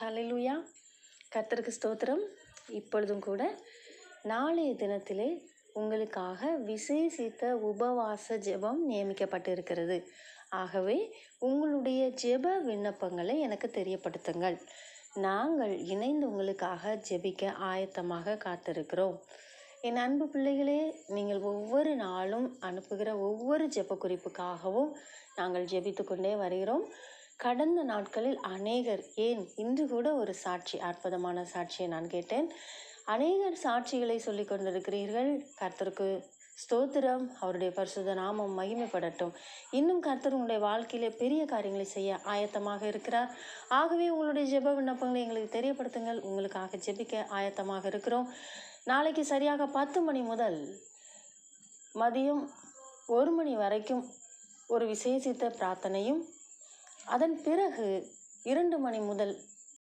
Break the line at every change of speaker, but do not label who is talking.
ஹல்லேலூயா. கர்த்தருக்கு ஸ்தோத்திரம். இப்பொழுதும் கூட நாளைய தினத்திலே உங்களுக்காக விசேஷித்த உபவாச ஜெபம் நியமிக்கப்பட்டிருக்கிறது. ஆகவே உங்களுடைய ஜெப விண்ணப்பங்களை எனக்கு தெரியப்படுத்துங்கள். நாங்கள் இணைந்து உங்களுக்காக ஜெபிக்க ஆயத்தமாக காத்திருக்கிறோம். என் அன்பு பிள்ளைகளே, நீங்கள் ஒவ்வொரு நாளும் அனுப்புகிற ஒவ்வொரு ஜெப குறிப்புக்காகவும் நாங்கள் ஜெபித்து கொண்டே வருகிறோம். கடந்த நாட்களில் அநேகர், ஏன் இன்று கூட ஒரு சாட்சி, அற்புதமான சாட்சியை நான் கேட்டேன். அநேகர் சாட்சிகளை சொல்லி கொண்டிருக்கிறீர்கள். கர்த்தருக்கு ஸ்தோத்திரம். அவருடைய பரிசுத்த நாமம் மகிமைப்படட்டும். இன்னும் கர்த்தர் உங்களுடைய வாழ்க்கையிலே பெரிய காரியங்களை செய்ய ஆயத்தமாக இருக்கிறார். ஆகவே உங்களுடைய ஜெப விண்ணப்பங்களை எங்களுக்கு தெரியப்படுத்துங்கள். உங்களுக்காக ஜெபிக்க ஆயத்தமாக இருக்கிறோம். நாளைக்கு சரியாக 10 மணி முதல் மதியம் 1 மணி வரைக்கும் ஒரு விசேஷித்த பிரார்த்தனையும், அதன் பிறகு 2 மணி முதல்